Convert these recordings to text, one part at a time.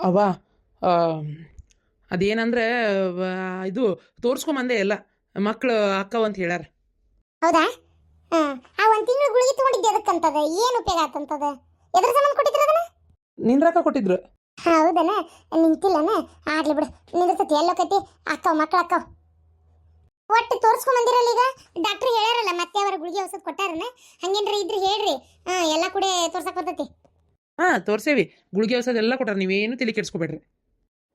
ಅವ ಆ, ಅದೇನಂದ್ರೆ ಇದು ತೋರಿಸ್ಕೊಂಬಂದೆ ಎಲ್ಲ ಮಕ್ಕಳು ಅಕ್ಕವ ಅಂತ ಹೇಳ್ಯಾರ. ಹೌದಾ? ಆ ಒಂದು ತಿಂಗಳು ಗುಳಿಗೆ ತಗೊಂಡಿದ್ದೆ ಅದಕ್ಕಂತದ ಏನು ಉಪಯೋಗ ಆತಂತದ? ಎದ್ರ ಸಂಬಂಧ ಕೊಟ್ಟಿದ್ರ ಅದನ್ನ? ನಿನ್ನ ರೊಕ್ಕ ಕೊಟ್ಟಿದ್ರು. ಹೌದನ? ನಿಂತಿಲ್ಲನ? ಆಗ್ಲಿ ಬಿಡು, ನಿಂದಿರ್ತತಿ ಎಲ್ಲೋಕತಿ. ಅಕ್ಕವ್ ಮಕ್ಳು ಅಕ್ಕವ್ ಒಟ್ಟು ತೋರ್ಸ್ಕೊಂಡ್ ಬಂದಿರಲ್ಲ. ಈಗ ಡಾಕ್ಟರ್ ಹೇಳ್ಯಾರಲ್ಲ ಮತ್ತೆ ಅವರ ಗುಳಿಗೆ ಔಷಧ ಕೊಟ್ಟಾರನ, ಹಂಗೇನ್ರಿ ಇದ್ರಿ ಹೇಳ್ರಿ. ಎಲ್ಲ ಕೂಡ ತೋರ್ಸಕ್ ಬರ್ತೈತಿ. ಹಾಂ ತೋರ್ಸೇವಿ, ಗುಳಿಗೆ ಔಷಧ ಎಲ್ಲ ಕೊಟ್ಟಾರ, ನೀವೇನು ತಲೆ ಕೆಡ್ಸ್ಕೊಬೇಡ್ರಿ.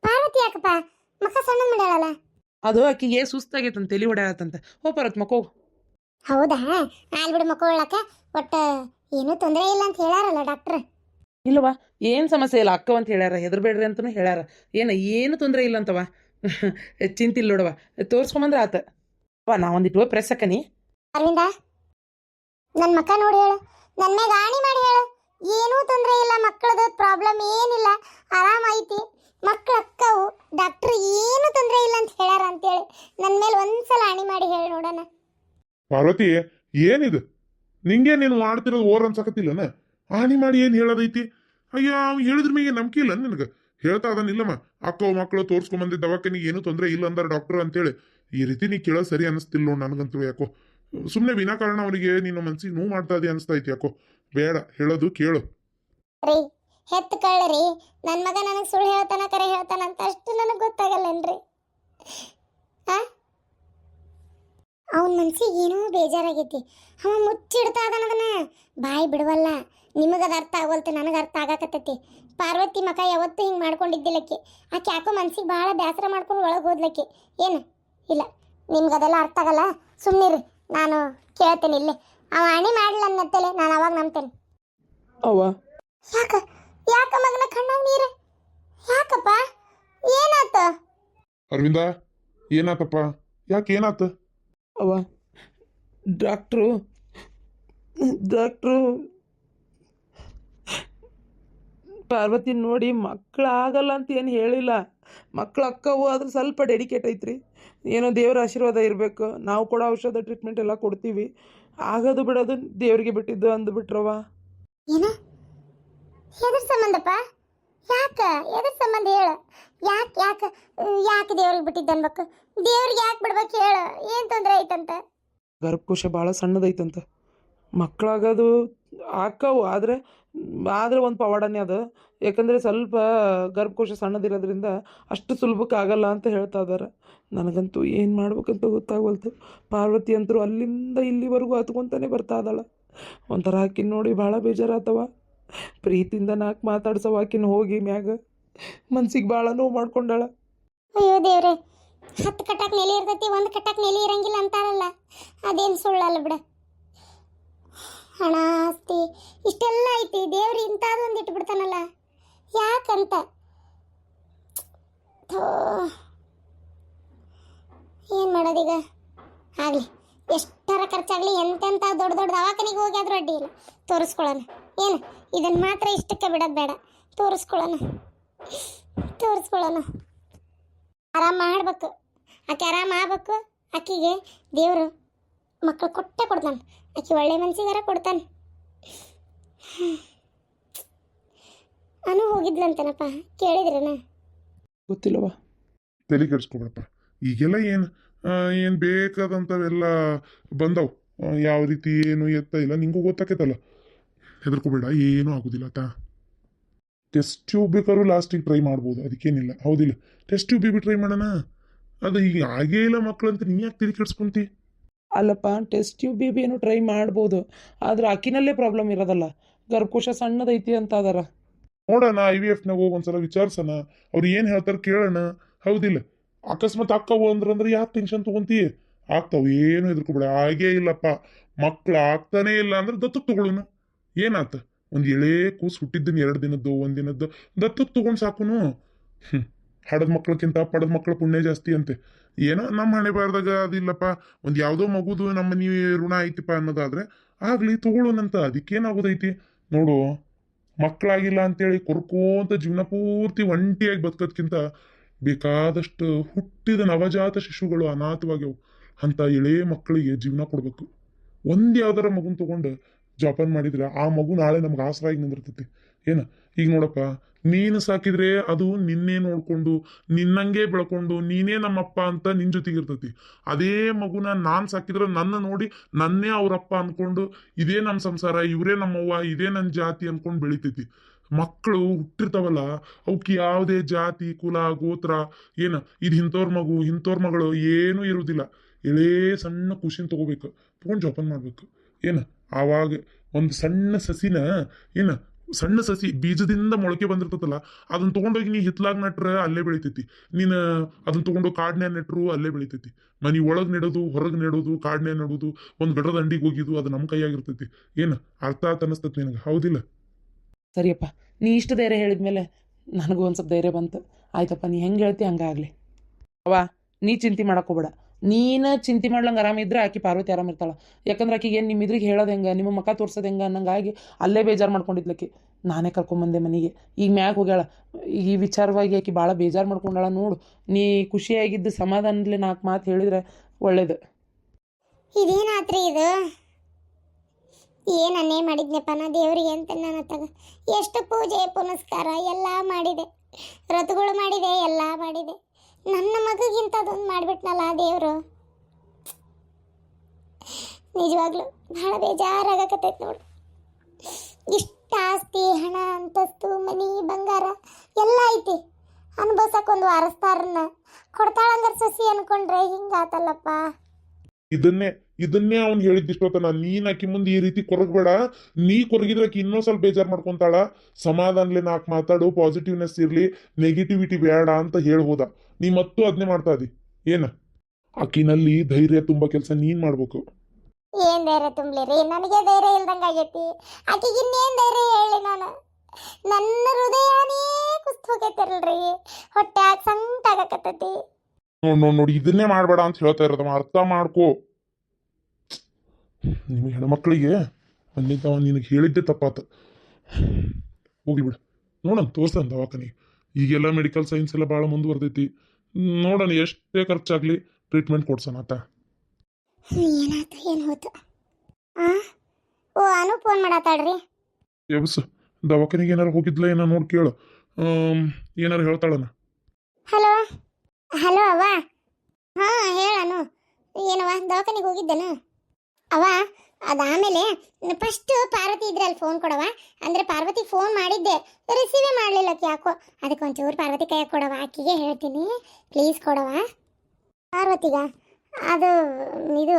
ಪಾರ್ವತಿ ಯಾಕಪ್ಪ ಮಕ್ಕ ಸಣ್ಣ ಮಾಡ್ಯಾಳಲ್ಲ? ಅದು ಆಕಿಗೆ ಸುಸ್ತಾಗೈತಂತ, ತಲೆ ಹೊಡ್ಯಾಳತ್ತಂತ. ಹೋಗ್ಬರತ್ ಮಕ್ಕೋ. ಹೌದಾ? ಆಲ್ ಬಿಡು ಮಕ್ಕಳಕ್ಕ. ಒಟ್ಟು ಏನೂ ತೊಂದರೆ ಇಲ್ಲ ಅಂತ ಹೇಳ್ಯಾರಲ್ಲ ಡಾಕ್ಟರ್. ಇಲ್ಲವಾ, ಏನು ಸಮಸ್ಯೆ ಇಲ್ಲ, ಅಕ್ಕವ ಅಂತ ಹೇಳ್ಯಾರ, ಹೆದರ್ಬೇಡ್ರಿ ಅಂತಲೂ ಹೇಳ್ಯಾರ. ಏನು ತೊಂದರೆ ಇಲ್ಲ ಅಂತವ. ಚಿಂತಿಲ್ಲ ನೋಡವ, ತೋರ್ಸ್ಕೊಂಬಂದ್ರೆ ಆತ. ನಾ ಒಂದಿಟ್ಟು ಪ್ರೆಸ್ ಹಾಕನಿ. ಅರವಿಂದ, ನನ್ನ ಮಕ್ಕ ನೋಡಿ ಹೇಳು, ನನ್ನ ಮ್ಯಾಗ ಆಣಿ ಮಾಡಿ ಹೇಳು, ಏನೂ ತೊಂದರೆ ಇಲ್ಲ, ಮಕ್ಕಳದ ಪ್ರಾಬ್ಲಮ್ ಏನಿಲ್ಲ, ಆರಾಮ ಐತಿ, ಮಕ್ಕಳ ಅಕ್ಕವು, ಡಾಕ್ಟರ್ ಏನು ತೊಂದರೆ ಇಲ್ಲ ಅಂತ ಹೇಳ್ಯಾರ ಅಂತೇಳಿ ನನ್ನ ಮೇಲೆ ಒಂದ್ಸಲ ಆಣಿ ಮಾಡಿ ಹೇಳಿ ನೋಡೋಣ. ಪಾರ್ವತಿ, ಏನಿದು ನಿಂಗೆ ನೀನು ಮಾಡ್ತಿರೋದು ಓರ್ ಅನ್ಸಕತ್ತಿಲ್ಲನ? ಹಾನಿ ಮಾಡಿ ಏನು ಹೇಳೋದೈತಿ? ಅಯ್ಯ, ಅವ್ನು ಹೇಳಿದ್ರ ಮೇಲೆ ನಂಬಿಕೆ ಇಲ್ಲ ನಿನಗೆ? ಹೇಳ್ತಾ ಅದನ್ನಿಲ್ಲಮ್ಮ, ಅಕ್ಕವ ಮಕ್ಕಳು ತೋರ್ಸ್ಕೊಂಬಂದಿದ್ದ ದವಾಖಾನಿಗೆ ಏನೂ ತೊಂದರೆ ಇಲ್ಲ ಅಂದಾರ ಡಾಕ್ಟರ್ ಅಂತೇಳಿ. ಈ ರೀತಿ ನೀ ಕೇಳೋದು ಸರಿ ಅನ್ನಿಸ್ತಿಲ್ಲ ನೋಡು ನನಗಂತೂ. ಯಾಕೋ ಸುಮ್ಮನೆ ವಿನಾಕಾರಣ ಅವನಿಗೆ ನಿನ್ನ ಮನ್ಸಿಗೆ ನೋವು ಮಾಡ್ತಾ ಇದೆ ಅನಿಸ್ತೈತಿ. ಯಾಕೋ ಬೇಡ, ಹೇಳೋದು ಕೇಳು. ರೀ ಹೆತ್ತು ಕಳ್ಳ್ರಿ, ನನ್ನ ಮಗ ನನಗೆ ಸುಳ್ಳು ಹೇಳ್ತಾನ ಕರೆ ಹೇಳ್ತಾನ ಅಂತ ಅಷ್ಟು ನನಗೆ ಗೊತ್ತಾಗಲ್ಲೇನ್ರಿ? ಅವನ ಮನ್ಸಿಗೆ ಏನೋ ಬೇಜಾರಾಗೈತಿ, ಅವ ಮುಚ್ಚಿಡ್ತಾ ಅದನ್ನ ಬಾಯಿ ಬಿಡವಲ್ಲ. ನಿಮಗದ ಅರ್ಥ ಆಗೋಲ್ತು, ನನಗೆ ಅರ್ಥ ಆಗಾಕತ್ತೈತಿ. ಪಾರ್ವತಿ ಮಕ ಯಾವತ್ತೂ ಹಿಂಗೆ ಮಾಡ್ಕೊಂಡಿದ್ದಿಲ್ಲಕ್ಕೆ, ಆಕೆ ಯಾಕೋ ಮನ್ಸಿಗೆ ಭಾಳ ಬೇಸರ ಮಾಡ್ಕೊಂಡು ಒಳಗೆ ಹೋದ್ಲಕ್ಕೆ. ಏನು ಇಲ್ಲ, ನಿಮ್ಗದೆಲ್ಲ ಅರ್ಥ ಆಗಲ್ಲ, ಸುಮ್ಮನಿರಿ, ನಾನು ಕೇಳ್ತೇನೆ ಇಲ್ಲೇ. ಅವ ಅಣಿ ಮಾಡಲ್ಲ ಅನ್ನತ್ತಲೆ ನಾನು ಅವಾಗ ನಂಬ್ತೇನೆ. ಅವ್ವ, ಯಾಕ ಯಾಕ ಮಗನ ಕಣ್ಣಾಗ ನೀರು? ಯಾಕಪ್ಪ ಏನಾತ? ಅರವಿಂದ, ಏನಾತಪ್ಪ? ಯಾಕೆ ಏನಾತ? ಅವ್ವ, ಡಾಕ್ಟ್ರು ಪಾರ್ವತಿ ನೋಡಿ ಮಕ್ಕಳಾಗಲ್ಲ ಅಂತ ಏನು ಹೇಳಿಲ್ಲ, ಮಕ್ಕಳು ಅಕ್ಕವು, ಆದ್ರೆ ಸ್ವಲ್ಪ ಡೆಡಿಕೇಟ್ ಐತ್ರಿ. ಏನೋ ದೇವ್ರ ಆಶೀರ್ವಾದ ಇರಬೇಕು. ನಾವು ಕೂಡ ಔಷಧ ಟ್ರೀಟ್ಮೆಂಟ್ ಎಲ್ಲ ಕೊಡ್ತೀವಿ, ಆಗೋದು ಬಿಡೋದು ದೇವ್ರಿಗೆ ಬಿಟ್ಟಿದ್ದು ಅಂದ್ಬಿಟ್ರವ. ಏನ ಎದ್ರ ಸಂಬಂಧಪ್ಪ? ಯಾಕ ಎದ್ರ ಸಂಬಂಧ ಹೇಳು? ಯಾಕೆ ಯಾಕೆ ಯಾಕೆ ದೇವ್ರಿಗೆ ಬಿಟ್ಟಿದ್ದ ಅನ್ಬೇಕು? ದೇವ್ರಿಗೆ ಯಾಕೆ ಬಿಡ್ಬೇಕು ಹೇಳು? ಏನು ತೊಂದರೆ ಐತಂತ? ಗರ್ಭಕೋಶ ಭಾಳ ಸಣ್ಣದೈತಂತ, ಮಕ್ಕಳಾಗೋದು ಆಕ್ಕವು, ಆದರೆ ಒಂದು ಪವಾಡನೇ ಅದು. ಯಾಕಂದರೆ ಸ್ವಲ್ಪ ಗರ್ಭಕೋಶ ಸಣ್ಣದಿರೋದ್ರಿಂದ ಅಷ್ಟು ಸುಲಭಕ್ಕೆ ಆಗಲ್ಲ ಅಂತ ಹೇಳ್ತಾ ಇದ್ದಾರೆ. ನನಗಂತೂ ಏನು ಮಾಡ್ಬೇಕಂತ ಗೊತ್ತಾಗವಲ್ತು. ಪಾರ್ವತಿ ಅಂತರೂ ಅಲ್ಲಿಂದ ಇಲ್ಲಿವರೆಗೂ ಹತ್ಕೊತಾನೆ ಬರ್ತಾ ಇದ್ದಾಳೆ. ಒಂಥರ ಆಕಿನ ನೋಡಿ ಭಾಳ ಬೇಜಾರಾತವ. ಪ್ರೀತಿಯಿಂದ ನಾಲ್ಕು ಮಾತಾಡ್ಸವ ಆಕಿನ ಹೋಗಿ ಮ್ಯಾಗ ಮನ್ಸಿಗೆ ಭಾಳ ನೋವು ಮಾಡ್ಕೊಂಡಾಳ. ಅಯ್ಯೋ ದೇವ್ರೆ, 10 ಕಟ್ಟಾಕ್ ನೆಲೆ ಇರ್ತೈತಿ, 1 ಕಟ್ಟಾಕ್ ನೆಲೆ ಇರಂಗಿಲ್ಲ ಅಂತಾರಲ್ಲ, ಅದೇನು ಸುಳ್ಳಲ್ಲ ಬಿಡ. ಹಣ ಆಸ್ತಿ ಇಷ್ಟೆಲ್ಲ ಐತಿ, ದೇವ್ರು ಇಂಥದ್ದೊಂದು ಇಟ್ಬಿಡ್ತಾನಲ್ಲ, ಯಾಕಂತ? ಏನು ಮಾಡೋದೀಗ? ಆಗಲಿ, ಎಷ್ಟರ ಖರ್ಚಾಗಲಿ, ಎಂತೆಂಥ ದೊಡ್ಡ ದೊಡ್ಡ ದವಾಖಾನಿಗೆ ಹೋಗಿ ಆದ್ರೂ ಅಡ್ಡಿ ಇಲ್ಲ, ತೋರಿಸ್ಕೊಳ್ಳೋಣ. ಏನು ಇದನ್ನು ಮಾತ್ರ ಇಷ್ಟಕ್ಕೆ ಬಿಡೋದು ಬೇಡ, ತೋರಿಸ್ಕೊಳ್ಳೋಣ. ಆರಾಮ ಮಾಡ್ಬೇಕು, ಆಕೆ ಆರಾಮ ಆಗ್ಬೇಕು. ಆಕಿಗೆ ದೇವರು ಮಕ್ಕಳು ಕೊಟ್ಟೆ ಕೊಡ್ತಾನೆ, ಆಕೆ ಒಳ್ಳೆ ಮನ್ಸಿಗಾರ ಕೊಡ್ತಾನೆ. ನಾನು ಹೋಗಿದ್ಲಂತನಪ್ಪ, ಕೇಳಿದ್ರನ? ಗೊತ್ತಿಲ್ಲವ. ತಲೆ ಕೆಡಿಸ್ಕೊಬೇಡಪ್ಪ. ಈಗೆಲ್ಲ ಏನು ಬೇಕಾದಂಥವೆಲ್ಲ ಬಂದವು. ಯಾವ ರೀತಿ ಏನು ಎತ್ತ ಇಲ್ಲ ನಿಂಗೂ ಗೊತ್ತಾಕೈತಲ್ಲ. ಹೆದರ್ಕೋಬೇಡ, ಏನೂ ಆಗೋದಿಲ್ಲ ತಾ. ಟೆಸ್ಟ್ ಟ್ಯೂಬ್ ಬೇಕಾದ್ರೂ ಲಾಸ್ಟಿಗೆ ಟ್ರೈ ಮಾಡ್ಬೋದು, ಅದಕ್ಕೇನಿಲ್ಲ. ಹೌದಿಲ್ಲ? ಟೆಸ್ಟ್ ಟ್ಯೂಬ್ ಬಿ ಟ್ರೈ ಮಾಡೋಣ. ಅದು ಈಗ ಆಗೇ ಇಲ್ಲ ಮಕ್ಕಳಂತ ನೀ ಯಾಕೆ ತಲೆ ಕೆಡಿಸ್ಕೊಂತಿ? ಅಲ್ಲಪ್ಪ, ಟೆಸ್ಟ್ ಟ್ಯೂಬ್ ಬೇಬಿ ಏನು ಟ್ರೈ ಮಾಡ್ಬೋದು, ಆದ್ರೆ ಅಕ್ಕಿನಲ್ಲೇ ಪ್ರಾಬ್ಲಮ್ ಇರೋದಲ್ಲ, ಗರ್ಭಕೋಶ ಸಣ್ಣದೈತಿ ಅಂತ ಅದಾರ. ನೋಡೋಣ, IVF ಹೋಗಿ ಒಂದ್ಸಲ ವಿಚಾರಿಸೋಣ, ಅವ್ರು ಏನು ಹೇಳ್ತಾರೆ ಕೇಳೋಣ. ಹೌದಿಲ್ಲ? ಅಕಸ್ಮಾತ್ ಅಕ್ಕವು ಅಂದ್ರೆ ಯಾಕೆ ಟೆನ್ಷನ್ ತೊಗೊಂತೀಯ? ಆಗ್ತಾವ, ಏನು ಹೆದರ್ಕೋಬೇಡ. ಆಗೇ ಇಲ್ಲಪ್ಪ, ಮಕ್ಳು ಆಗ್ತಾನೇ ಇಲ್ಲ ಅಂದ್ರೆ ದತ್ತಕ್ಕೆ ತಗೊಳ್ಳೋಣ. ಏನಾತ? ಒಂದು ಎಳೆ ಕೂಸು ಹುಟ್ಟಿದ್ದನ್ನು 2 ದಿನದ್ದು 1 ದಿನದ್ದು ದತ್ತಕ್ಕೆ ತಗೊಂಡು ಸಾಕುನು. ಹಡದ ಮಕ್ಳಕ್ಕಿಂತ ಪಡದ ಮಕ್ಳ ಪುಣ್ಯ ಜಾಸ್ತಿ ಅಂತೆ. ಏನೋ ನಮ್ಮ ಹಣೆ ಬಾರ್ದಾಗ ಅದಿಲ್ಲಪ್ಪ, ಒಂದು ಯಾವುದೋ ಮಗುದು ನಮ್ಮ ನೀವು ಋಣ ಐತಿಪ್ಪ ಅನ್ನೋದಾದ್ರೆ ಆಗ್ಲಿ ತಗೊಳ್ಳೋಣಂತ, ಅದಕ್ಕೇನಾಗೋದೈತಿ ನೋಡು. ಮಕ್ಕಳಾಗಿಲ್ಲ ಅಂತೇಳಿ ಕೊರ್ಕೋಂತ ಜೀವನ ಪೂರ್ತಿ ಒಂಟಿಯಾಗಿ ಬದುಕೋದ್ಕಿಂತ ಬೇಕಾದಷ್ಟು ಹುಟ್ಟಿದ ನವಜಾತ ಶಿಶುಗಳು ಅನಾಥವಾಗ್ಯವು, ಅಂಥ ಎಳೆ ಮಕ್ಕಳಿಗೆ ಜೀವನ ಕೊಡ್ಬೇಕು. ಯಾವ್ದಾರ ಮಗುನ ತಗೊಂಡು ಜೋಪಾನ ಮಾಡಿದ್ರೆ ಆ ಮಗು ನಾಳೆ ನಮ್ಗೆ ಆಸರಾಗಿ ನಿಂದಿರ್ತೈತಿ. ಏನು ಈಗ ನೋಡಪ್ಪ, ನೀನು ಸಾಕಿದ್ರೆ ಅದು ನಿನ್ನೆ ನೋಡ್ಕೊಂಡು ನಿನ್ನಂಗೆ ಬೆಳ್ಕೊಂಡು ನೀನೇ ನಮ್ಮಪ್ಪ ಅಂತ ನಿನ್ ಜೊತೆಗಿರ್ತೈತಿ. ಅದೇ ಮಗುನ ನಾನ್ ಸಾಕಿದ್ರೆ ನನ್ನ ನೋಡಿ ನನ್ನೇ ಅವ್ರಪ್ಪ ಅನ್ಕೊಂಡು ಇದೇ ನಮ್ಮ ಸಂಸಾರ, ಇವರೇ ನಮ್ಮವ್ವ, ಇದೇ ನನ್ನ ಜಾತಿ ಅನ್ಕೊಂಡು ಬೆಳಿತೈತಿ. ಮಕ್ಕಳು ಹುಟ್ಟಿರ್ತಾವಲ್ಲ, ಅವಕ್ಕೆ ಯಾವುದೇ ಜಾತಿ ಕುಲ ಗೋತ್ರ ಇದು ಇಂಥವ್ರ ಮಗು ಇಂಥವ್ರ ಮಗಳು ಏನೂ ಇರುವುದಿಲ್ಲ. ಎಳೇ ಸಣ್ಣ ಖುಷಿನ ತಗೋಬೇಕು, ತಗೊಂಡು ಜೋಪಾನ ಮಾಡ್ಬೇಕು. ಆವಾಗ ಒಂದು ಸಣ್ಣ ಸಸಿನ ಸಣ್ಣ ಸಸಿ ಬೀಜದಿಂದ ಮೊಳಕೆ ಬಂದಿರ್ತತಲ್ಲ, ಅದನ್ನ ತಗೊಂಡೋಗಿ ನೀ ಹಿತ್ಲಾಗ್ ನಟ್ರ ಅಲ್ಲೇ ಬೆಳಿತೈತಿ. ನೀನು ಅದನ್ನ ತಗೊಂಡೋಗಿ ಕಾಡ್ನ್ಯಾಗ ನೆಟ್ರು ಅಲ್ಲೇ ಬೆಳಿತೈತಿ. ಮನಿ ಒಳಗ್ ನೆಡೋದು ಹೊರಗೆ ನೆಡೋದು ಕಾಡ್ನ್ಯಾಗ ನೆಡೋದು ಒಂದು ಗಡದ ಅಂಡಿಗೆ ಹೋಗಿದ್ದು ಅದು ನಮ್ಮ ಕೈಯಾಗಿರ್ತೈತಿ. ಅರ್ಥ ಆತ ಅನಿಸ್ತತಿ ನಿನಗೆ, ಹೌದಿಲ್ಲ? ಸರಿಯಪ್ಪ, ನೀ ಇಷ್ಟು ಧೈರ್ಯ ಹೇಳಿದ್ಮೇಲೆ ನನಗೂ ಒಂದು ಸ್ವಲ್ಪ ಧೈರ್ಯ ಬಂತು. ಆಯ್ತಪ್ಪ, ನೀ ಹೆಂಗೆ ಹೇಳ್ತಿ ಹಂಗಾಗಲಿ. ಅವ ನೀ ಚಿಂತೆ ಮಾಡಕ್ಕೆ ಹೋಗ್ಬೇಡ. ನೀನು ಚಿಂತೆ ಮಾಡ್ಲಂಗೆ ಆರಾಮಿದ್ರೆ ಆಕಿ ಪಾರ್ವತಿ ಆರಾಮಿರ್ತಾಳೆ. ಯಾಕಂದ್ರೆ ಆಕಿಗೆ ಏನು ನಿಮ್ಮ ಇದ್ರಿಗೆ ಹೇಳೋದು ಹೆಂಗೆ, ನಿಮ್ಮ ಮುಖ ತೋರ್ಸೋದು ಹೆಂಗೆ ಅನ್ನಂಗಾಗಿ ಅಲ್ಲೇ ಬೇಜಾರು ಮಾಡ್ಕೊಂಡಿದ್ಲಕ್ಕಿ. ನಾನೇ ಕರ್ಕೊಂಬಂದೆ ಮನೆಗೆ. ಈಗ ಮ್ಯಾಗ ಹೋಗ್ಯಾಳ. ಈ ವಿಚಾರವಾಗಿ ಆಕಿ ಭಾಳ ಬೇಜಾರು ಮಾಡ್ಕೊಂಡಾಳ. ನೋಡು, ನೀ ಖುಷಿಯಾಗಿದ್ದು ಸಮಾಧಾನದಲ್ಲಿ 4 ಮಾತು ಹೇಳಿದ್ರೆ ಒಳ್ಳೇದು. ಇದೇನಾತ್ರಿ ಇದು? ಏನನ್ನೇ ಮಾಡಿದ್ನಪ್ಪ ನಾ ದೇವ್ರಿಗೆ ಅಂತ ನಾನು ತಗ. ಎಷ್ಟು ಪೂಜೆ ಪುನಸ್ಕಾರ ಎಲ್ಲ ಮಾಡಿದೆ, ವ್ರತಗಳು ಮಾಡಿದೆ, ಎಲ್ಲ ಮಾಡಿದೆ. ನನ್ನ ಮಗುಗಿಂತ ಅದೊಂದು ಮಾಡಿಬಿಟ್ನಲ್ಲ ದೇವರು. ನಿಜವಾಗ್ಲೂ ಭಾಳ ಬೇಜಾರಾಗಕತ್ತೈತೆ ನೋಡು. ಇಷ್ಟ ಆಸ್ತಿ ಹಣ ಅಂತಸ್ತು ಮನಿ ಬಂಗಾರ ಎಲ್ಲ ಐತಿ, ಅನ್ಭವ್ಸಕ್ಕೊಂದು ವಾರಸ್ತಾರನ್ನ ಕೊಡ್ತಾಳಂಗಾರ ಸೊಸಿ ಅನ್ಕೊಂಡ್ರೆ ಹಿಂಗಾತಲ್ಲಪ್ಪ. ಇದನ್ನೇ ಅವ್ನು ಹೇಳಿದ್ದಿಷ್ಟೊತ್ತನ, ನೀನ್ ಆಕಿ ಮುಂದೆ ಈ ರೀತಿ ಕೊರಗಬೇಡ. ನೀ ಕೊರಗಿದ್ರೆ ಆಕಿ ಇನ್ನೂ ಸ್ವಲ್ಪ ಬೇಜಾರು ಮಾಡ್ಕೊಂತಾಳ. ಸಮಾಧಾನಲೆ 4 ಮಾತಾಡು, ಪಾಸಿಟಿವ್ನೆಸ್ ಇರ್ಲಿ, ನೆಗೆಟಿವಿಟಿ ಬೇಡ ಅಂತ ಹೇಳ್ಬೋದ. ನೀ ಮತ್ತೂ ಅದನ್ನೇ ಮಾಡ್ತಾ ಇದ್ದಿ. ಆಕಿನಲ್ಲಿ ಧೈರ್ಯ ತುಂಬಾ ಕೆಲಸ ನೀನ್ ಮಾಡ್ಬೇಕು. ಏನ್ ಧೈರ್ಯ ತುಂಬಲಿರಿ? ನನಗೆ ಧೈರ್ಯ ಇಲ್ದಂಗ ಆಗೈತಿ. ಆಕಿಗೆ ಇನ್ನೇನ್ ಧೈರ್ಯ ಹೇಳಿ ನಾನು? ನನ್ನ ಹೃದಯನೇ ಕುಸ್ತು ಹೋಗೈತಿರಲ್ರಿ, ಹೊಟ್ಯಾಗ ಸಂಕಟಾಗಕತ್ತೈತಿ. ನೋಡಿ ಇದನ್ನೇ ಮಾಡ್ಬೇಡ ಅಂತ ಹೇಳ್ತಾ ಇರೋದಮ್ಮ, ಅರ್ಥ ಮಾಡ್ಕೋ. ನಿಮಗೆ ಹೆಣ್ಮಕ್ಳಿಗೆ ಅಲ್ಲಿಂದ ನಿನಗೆ ಹೇಳಿದ್ದೆ ತಪ್ಪಾತ. ಹೋಗಿಬಿಡ, ನೋಡೋಣ ತೋರ್ಸೋಣ ದವಾಖಾನಿಗೆ. ಈಗೆಲ್ಲ ಮೆಡಿಕಲ್ ಸೈನ್ಸ್ ಎಲ್ಲ ಭಾಳ ಮುಂದುವರೆದೈತಿ. ನೋಡೋಣ ಎಷ್ಟೇ ಖರ್ಚಾಗ್ಲಿ ಟ್ರೀಟ್ಮೆಂಟ್ ಕೊಡ್ಸೋಣ ಆತ. ಏನಾತ ಏನು ಹೋತು? ಓ ಅನು ಫೋನ್ ಮಾಡತ್ತಾಳ್ರಿ. ಎಬ್ಸು, ದವಾಖಾನಿಗೆ ಏನಾರು ಹೋಗಿದ್ಲ ಏನೋ ನೋಡಿ ಕೇಳು. ಏನಾರು ಹೇಳ್ತಾಳನ? ಹಲೋ ಹಲೋ ಅವ್ವ. ಹಾಂ ಹೇಳನು. ಏನವ್ವ ದವಾಖಾನಿಗೆ ಹೋಗಿದ್ದೇನ ಅವ್ವ? ಅದಾದಮೇಲೆ ಫಸ್ಟು ಪಾರ್ವತಿ ಇದ್ರೆ ಅಲ್ಲಿ ಫೋನ್ ಕೊಡವ. ಅಂದರೆ ಪಾರ್ವತಿ ಫೋನ್ ಮಾಡಿದ್ದೆ, ರಿಸೀವೇ ಮಾಡಲಿಲ್ಲಕ್ಕೆ ಯಾಕೋ. ಅದಕ್ಕೆ ಒಂಚೂರು ಪಾರ್ವತಿ ಕೈಯಾಗ ಕೊಡವ, ಆಕಿಗೆ ಹೇಳ್ತೀನಿ ಪ್ಲೀಸ್ ಕೊಡವ. ಪಾರ್ವತಿಗ ಅದು ಇದು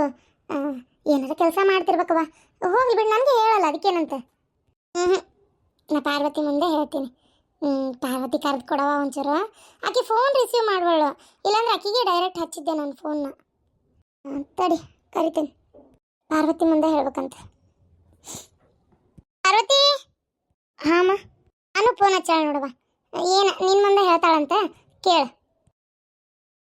ಏನಾದ್ರು ಕೆಲಸ ಮಾಡ್ತಿರ್ಬೇಕವ. ಹೋಗ್ಲಿ ಬಿಡು, ನನಗೆ ಹೇಳಲ್ಲ, ಅದಕ್ಕೇನಂತ. ನಾ ಪಾರ್ವತಿ ಮುಂದೆ ಹೇಳ್ತೀನಿ. ಪಾರ್ವತಿ ಕರೆದು ಕೊಡವ ಒಂಚೂರು. ಆಕೆ ಫೋನ್ ರಿಸೀವ್ ಮಾಡ್ಬೇಳು, ಇಲ್ಲಾಂದ್ರೆ ಆಕಿಗೆ ಡೈರೆಕ್ಟ್ ಹಚ್ಚಿದ್ದೆ ನಾನು ಫೋನ್ನ. ತಡಿ ಕರಿತೀನಿ, ಪಾರ್ವತಿ ಮುಂದೆ ಹೇಳ್ಬೇಕಂತ. ಪಾರ್ವತಿ. ಹಾಂ ನಾನು ಫೋನ್ ಹಚ್ಚಾಳ ನೋಡವ. ಏನು ನಿನ್ನ ಮುಂದೆ ಹೇಳ್ತಾಳಂತ ಕೇಳು.